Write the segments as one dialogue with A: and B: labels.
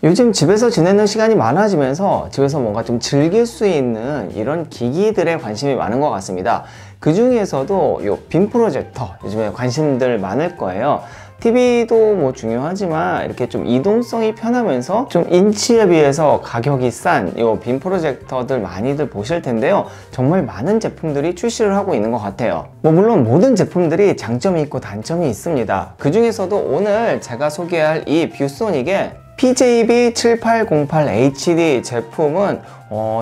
A: 요즘 집에서 지내는 시간이 많아지면서 집에서 뭔가 좀 즐길 수 있는 이런 기기들에 관심이 많은 것 같습니다. 그 중에서도 요 빔 프로젝터 요즘에 관심들 많을 거예요. TV도 뭐 중요하지만 이렇게 좀 이동성이 편하면서 좀 인치에 비해서 가격이 싼 요 빔 프로젝터들 많이들 보실 텐데요. 정말 많은 제품들이 출시를 하고 있는 것 같아요. 물론 모든 제품들이 장점이 있고 단점이 있습니다. 그 중에서도 오늘 제가 소개할 이 뷰소닉의 PJB7808HD 제품은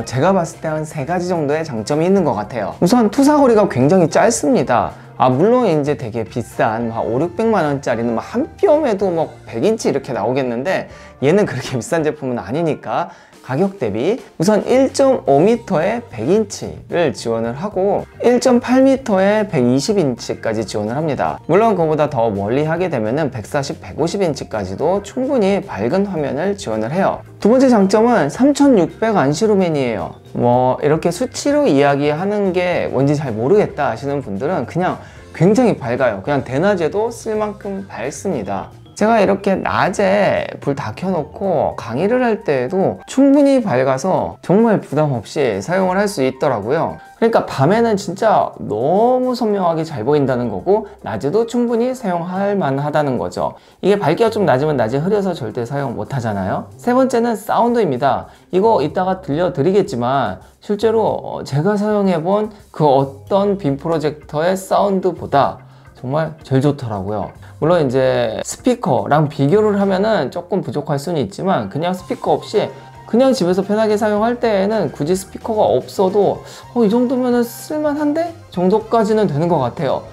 A: 제가 봤을 때 한 3가지 정도의 장점이 있는 것 같아요. 우선 투사거리가 굉장히 짧습니다. 물론 이제 되게 비싼 500~600만 원짜리는 한 뼘에도 100인치 이렇게 나오겠는데 얘는 그렇게 비싼 제품은 아니니까 가격 대비 우선 1.5m에 100인치를 지원을 하고 1.8m에 120인치까지 지원을 합니다. 물론 그거보다 더 멀리 하게 되면은 140, 150인치까지도 충분히 밝은 화면을 지원을 해요. 두 번째 장점은 3600 안시루멘이에요. 이렇게 수치로 이야기하는 게 뭔지 잘 모르겠다 하시는 분들은 그냥 굉장히 밝아요. 그냥 대낮에도 쓸 만큼 밝습니다. 제가 이렇게 낮에 불 다 켜놓고 강의를 할 때에도 충분히 밝아서 정말 부담 없이 사용을 할 수 있더라고요. 그러니까 밤에는 진짜 너무 선명하게 잘 보인다는 거고 낮에도 충분히 사용할 만하다는 거죠. 이게 밝기가 좀 낮으면 낮에 흐려서 절대 사용 못 하잖아요. 세 번째는 사운드입니다. 이거 이따가 들려드리겠지만 실제로 제가 사용해본 그 어떤 빔 프로젝터의 사운드보다 정말 제일 좋더라고요. 물론 이제 스피커랑 비교를 하면은 조금 부족할 수는 있지만 그냥 스피커 없이 그냥 집에서 편하게 사용할 때에는 굳이 스피커가 없어도 이 정도면은 쓸만한데? 정도까지는 되는 것 같아요.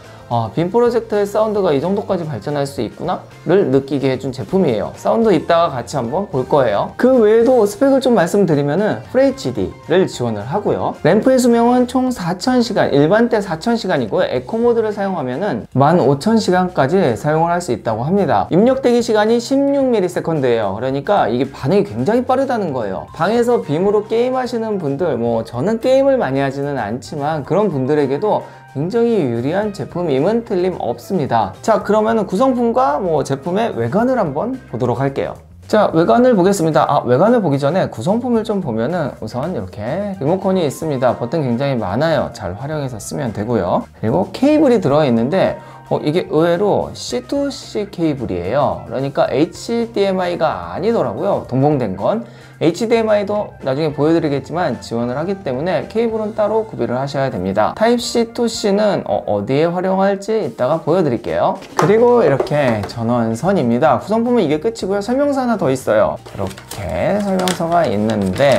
A: 빔 프로젝터의 사운드가 이 정도까지 발전할 수 있구나? 를 느끼게 해준 제품이에요. 사운드 이따가 같이 한번 볼 거예요. 그 외에도 스펙을 좀 말씀드리면은 FHD를 지원을 하고요. 램프의 수명은 총 4000시간, 일반대 4000시간이고요. 에코 모드를 사용하면은 15000시간까지 사용을 할 수 있다고 합니다. 입력 대기 시간이 16ms예요. 그러니까 이게 반응이 굉장히 빠르다는 거예요. 방에서 빔으로 게임 하시는 분들, 저는 게임을 많이 하지는 않지만 그런 분들에게도 굉장히 유리한 제품임은 틀림없습니다. 자, 그러면 구성품과 제품의 외관을 한번 보도록 할게요. 자, 외관을 보겠습니다. 외관을 보기 전에 구성품을 좀 보면은 우선 이렇게 리모컨이 있습니다. 버튼 굉장히 많아요. 잘 활용해서 쓰면 되고요. 그리고 케이블이 들어있는데 이게 의외로 C2C 케이블이에요. 그러니까 HDMI가 아니더라고요. 동봉된 건. HDMI도 나중에 보여드리겠지만 지원을 하기 때문에 케이블은 따로 구비를 하셔야 됩니다. 타입C to C는 어디에 활용할지 이따가 보여드릴게요. 그리고 이렇게 전원선입니다. 구성품은 이게 끝이고요. 설명서 하나 더 있어요. 이렇게 설명서가 있는데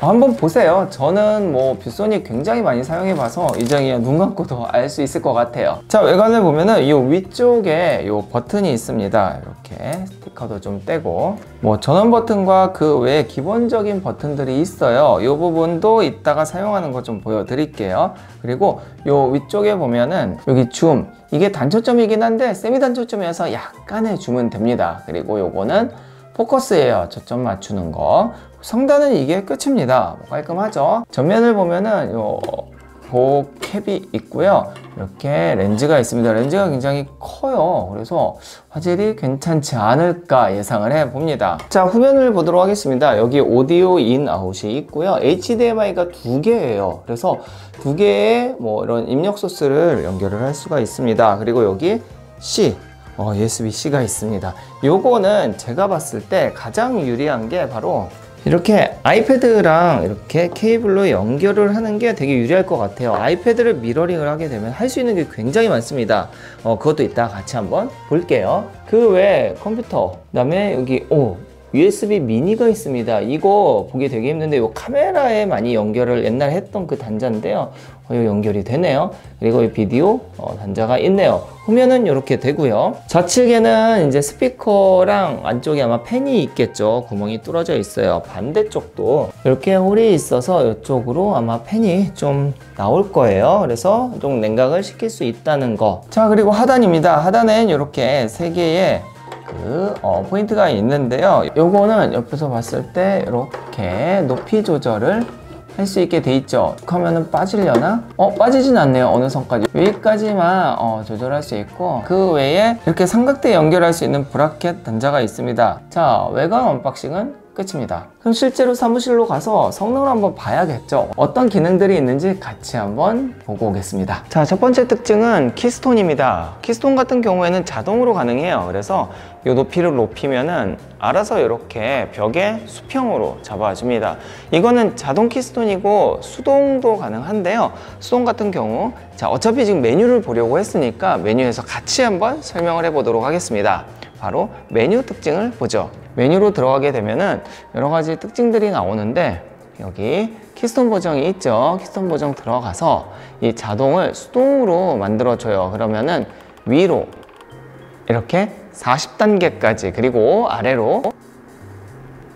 A: 한번 보세요. 저는 뷰소닉 굉장히 많이 사용해봐서 이제 그냥 눈 감고도 알 수 있을 것 같아요. 자, 외관을 보면은 이 위쪽에 이 버튼이 있습니다. 이렇게 스티커도 좀 떼고 전원 버튼과 그 외에 기본적인 버튼들이 있어요. 이 부분도 이따가 사용하는 거 좀 보여드릴게요. 그리고 이 위쪽에 보면은 여기 줌, 이게 단초점이긴 한데 세미 단초점이어서 약간의 줌은 됩니다. 그리고 요거는 포커스예요. 초점 맞추는 거. 상단은 이게 끝입니다. 깔끔하죠? 전면을 보면은 요 보캡이 있고요. 이렇게 렌즈가 있습니다. 렌즈가 굉장히 커요. 그래서 화질이 괜찮지 않을까 예상을 해봅니다. 자, 후면을 보도록 하겠습니다. 여기 오디오 인, 아웃이 있고요. HDMI가 2개예요. 그래서 2개의 이런 입력 소스를 연결을 할 수가 있습니다. 그리고 여기 C, USB-C가 있습니다. 요거는 제가 봤을 때 가장 유리한 게 바로 이렇게 아이패드랑 이렇게 케이블로 연결을 하는 게 되게 유리할 것 같아요. 아이패드를 미러링을 하게 되면 할 수 있는 게 굉장히 많습니다. 그것도 이따 같이 한번 볼게요. 그 외에 컴퓨터, 그 다음에 여기 USB 미니가 있습니다. 이거 보기 되게 힘든데 이 카메라에 많이 연결을 옛날에 했던 그 단자인데요. 연결이 되네요. 그리고 이 비디오 단자가 있네요. 후면은 이렇게 되고요. 좌측에는 이제 스피커랑 안쪽에 아마 팬이 있겠죠. 구멍이 뚫어져 있어요. 반대쪽도 이렇게 홀이 있어서 이쪽으로 아마 팬이 좀 나올 거예요. 그래서 좀 냉각을 시킬 수 있다는 거. 자, 그리고 하단입니다. 하단엔 이렇게 3개의 포인트가 있는데요. 요거는 옆에서 봤을 때 이렇게 높이 조절을 할 수 있게 돼 있죠. 하면은 빠지려나? 빠지진 않네요. 어느 선까지. 여기까지만 조절할 수 있고, 그 외에 이렇게 삼각대 연결할 수 있는 브라켓 단자가 있습니다. 자, 외관 언박싱은 끝입니다. 그럼 실제로 사무실로 가서 성능을 한번 봐야겠죠. 어떤 기능들이 있는지 같이 한번 보고 오겠습니다. 자, 첫 번째 특징은 키스톤입니다. 키스톤 같은 경우에는 자동으로 가능해요. 그래서 이 높이를 높이면은 알아서 이렇게 벽에 수평으로 잡아줍니다. 이거는 자동 키스톤이고 수동도 가능한데요. 수동 같은 경우, 자, 어차피 지금 메뉴를 보려고 했으니까 메뉴에서 같이 한번 설명을 해보도록 하겠습니다. 바로 메뉴 특징을 보죠. 메뉴로 들어가게 되면은 여러 가지 특징들이 나오는데, 여기 키스톤 보정이 있죠. 키스톤 보정 들어가서 이 자동을 수동으로 만들어줘요. 그러면은 위로 이렇게 40단계까지, 그리고 아래로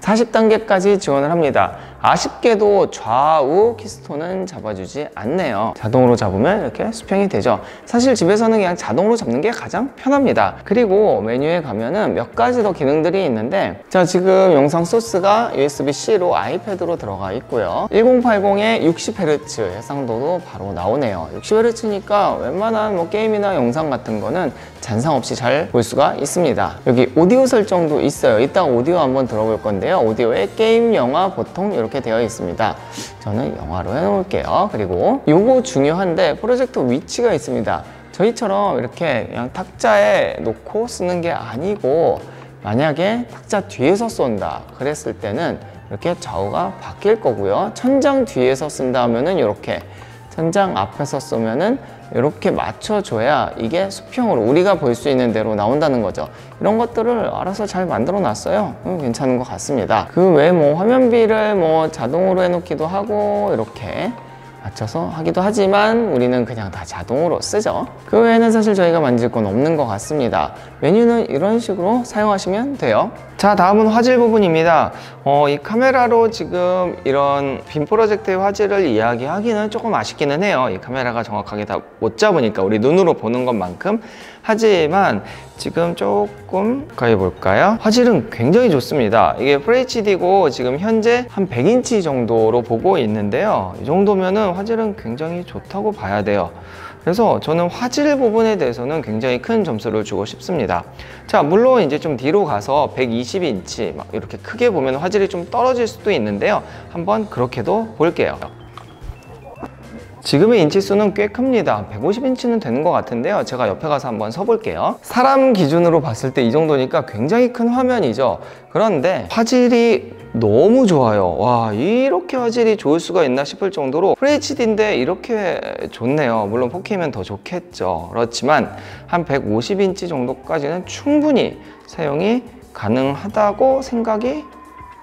A: 40단계까지 지원을 합니다. 아쉽게도 좌우 키스톤은 잡아주지 않네요. 자동으로 잡으면 이렇게 수평이 되죠. 사실 집에서는 그냥 자동으로 잡는 게 가장 편합니다. 그리고 메뉴에 가면은 몇 가지 더 기능들이 있는데, 자, 지금 영상 소스가 USB-C로 아이패드로 들어가 있고요. 1080에 60Hz 해상도도 바로 나오네요. 60Hz니까 웬만한 뭐 게임이나 영상 같은 거는 잔상 없이 잘 볼 수가 있습니다. 여기 오디오 설정도 있어요. 이따가 오디오 한번 들어볼 건데요. 오디오에 게임, 영화, 보통 이렇게 되어 있습니다. 저는 영화로 해놓을게요. 그리고 요거 중요한데, 프로젝터 위치가 있습니다. 저희처럼 이렇게 그냥 탁자에 놓고 쓰는 게 아니고, 만약에 탁자 뒤에서 쏜다 그랬을 때는 이렇게 좌우가 바뀔 거고요. 천장 뒤에서 쓴다 하면은 이렇게, 천장 앞에서 쏘면은 이렇게 맞춰줘야 이게 수평으로 우리가 볼 수 있는 대로 나온다는 거죠. 이런 것들을 알아서 잘 만들어 놨어요. 괜찮은 것 같습니다. 그 외에 뭐 화면비를 뭐 자동으로 해놓기도 하고, 이렇게 맞춰서 하기도 하지만 우리는 그냥 다 자동으로 쓰죠. 그 외에는 사실 저희가 만질 건 없는 것 같습니다. 메뉴는 이런 식으로 사용하시면 돼요. 자, 다음은 화질 부분입니다. 이 카메라로 지금 이런 빔 프로젝트의 화질을 이야기하기는 조금 아쉽기는 해요. 이 카메라가 정확하게 다 못 잡으니까, 우리 눈으로 보는 것만큼. 하지만 지금 조금 가까이 볼까요? 화질은 굉장히 좋습니다. 이게 FHD고 지금 현재 한 100인치 정도로 보고 있는데요. 이 정도면은 화질은 굉장히 좋다고 봐야 돼요. 그래서 저는 화질 부분에 대해서는 굉장히 큰 점수를 주고 싶습니다. 자, 물론 이제 좀 뒤로 가서 120인치 막 이렇게 크게 보면 화질이 좀 떨어질 수도 있는데요. 한번 그렇게도 볼게요. 지금의 인치수는 꽤 큽니다. 150인치는 되는 것 같은데요. 제가 옆에 가서 한번 서볼게요. 사람 기준으로 봤을 때 이 정도니까 굉장히 큰 화면이죠. 그런데 화질이 너무 좋아요. 와, 이렇게 화질이 좋을 수가 있나 싶을 정도로 FHD인데 이렇게 좋네요. 물론 4K면 더 좋겠죠. 그렇지만 한 150인치 정도까지는 충분히 사용이 가능하다고 생각이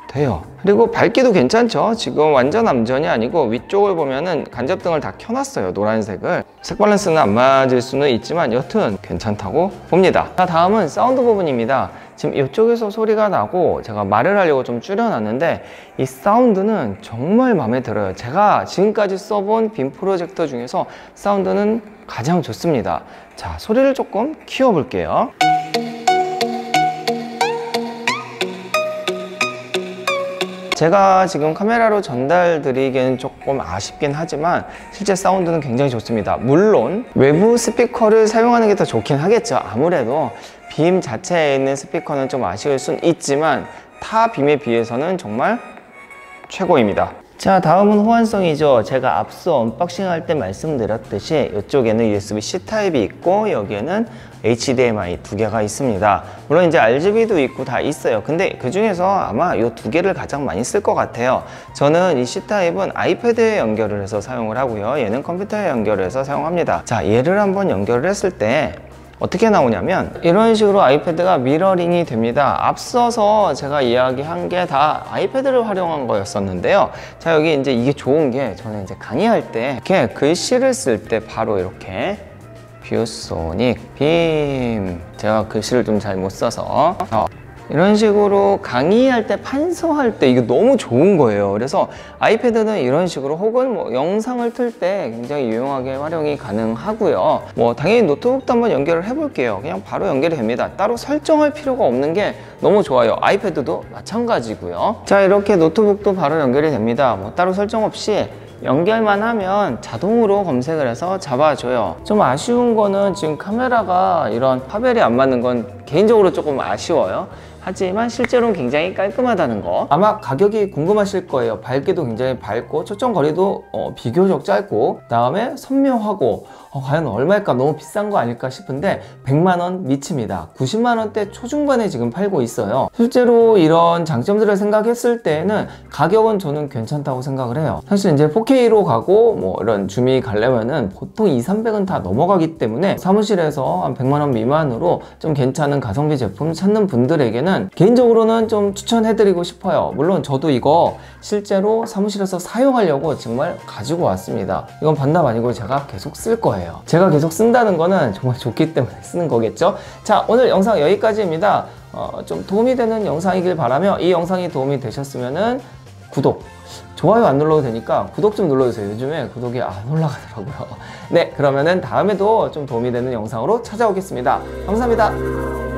A: 돼요. 그리고 밝기도 괜찮죠. 지금 완전 암전이 아니고 위쪽을 보면은 간접등을 다 켜놨어요. 노란색을. 색 밸런스는 안 맞을 수는 있지만 여튼 괜찮다고 봅니다. 자, 다음은 사운드 부분입니다. 지금 이쪽에서 소리가 나고 제가 말을 하려고 좀 줄여놨는데, 이 사운드는 정말 마음에 들어요. 제가 지금까지 써본 빔 프로젝터 중에서 사운드는 가장 좋습니다. 자, 소리를 조금 키워볼게요. 제가 지금 카메라로 전달드리기엔 조금 아쉽긴 하지만 실제 사운드는 굉장히 좋습니다. 물론 외부 스피커를 사용하는 게 더 좋긴 하겠죠. 아무래도 빔 자체에 있는 스피커는 좀 아쉬울 순 있지만 타 빔에 비해서는 정말 최고입니다. 자, 다음은 호환성이죠. 제가 앞서 언박싱 할 때 말씀드렸듯이 이쪽에는 USB-C 타입이 있고 여기에는 HDMI 두 개가 있습니다. 물론 이제 RGB도 있고 다 있어요. 근데 그 중에서 아마 이 두 개를 가장 많이 쓸 것 같아요. 저는 이 C 타입은 아이패드에 연결을 해서 사용을 하고요. 얘는 컴퓨터에 연결을 해서 사용합니다. 자, 얘를 한번 연결을 했을 때 어떻게 나오냐면 이런 식으로 아이패드가 미러링이 됩니다. 앞서서 제가 이야기한 게 다 아이패드를 활용한 거였었는데요. 자, 여기 이제 이게 좋은 게, 저는 이제 강의할 때 이렇게 글씨를 쓸 때 바로 이렇게 뷰소닉 빔, 제가 글씨를 좀 잘 못 써서 이런 식으로 강의할 때, 판서할 때 이게 너무 좋은 거예요. 그래서 아이패드는 이런 식으로 혹은 뭐 영상을 틀 때 굉장히 유용하게 활용이 가능하고요. 뭐 당연히 노트북도 한번 연결을 해볼게요. 그냥 바로 연결이 됩니다. 따로 설정할 필요가 없는 게 너무 좋아요. 아이패드도 마찬가지고요. 자, 이렇게 노트북도 바로 연결이 됩니다. 뭐 따로 설정 없이 연결만 하면 자동으로 검색을 해서 잡아줘요. 좀 아쉬운 거는 지금 카메라가 이런 파벨이 안 맞는 건 개인적으로 조금 아쉬워요. 하지만 실제로는 굉장히 깔끔하다는 거. 아마 가격이 궁금하실 거예요. 밝기도 굉장히 밝고 초점 거리도 비교적 짧고, 그다음에 선명하고, 과연 얼마일까? 너무 비싼 거 아닐까 싶은데 100만 원 미칩니다. 90만 원대 초중반에 지금 팔고 있어요. 실제로 이런 장점들을 생각했을 때는 가격은 저는 괜찮다고 생각을 해요. 사실 이제 4K로 가고 뭐 이런 줌이 가려면은 보통 200~300은 다 넘어가기 때문에 사무실에서 한 100만 원 미만으로 좀 괜찮은 가성비 제품 찾는 분들에게는 개인적으로는 좀 추천해드리고 싶어요. 물론 저도 이거 실제로 사무실에서 사용하려고 정말 가지고 왔습니다. 이건 반납 아니고 제가 계속 쓸 거예요. 제가 계속 쓴다는 거는 정말 좋기 때문에 쓰는 거겠죠. 자, 오늘 영상 여기까지입니다. 좀 도움이 되는 영상이길 바라며, 이 영상이 도움이 되셨으면은 구독, 좋아요 안 눌러도 되니까 구독 좀 눌러주세요. 요즘에 구독이 안 올라가더라고요. 네, 그러면은 다음에도 좀 도움이 되는 영상으로 찾아오겠습니다. 감사합니다.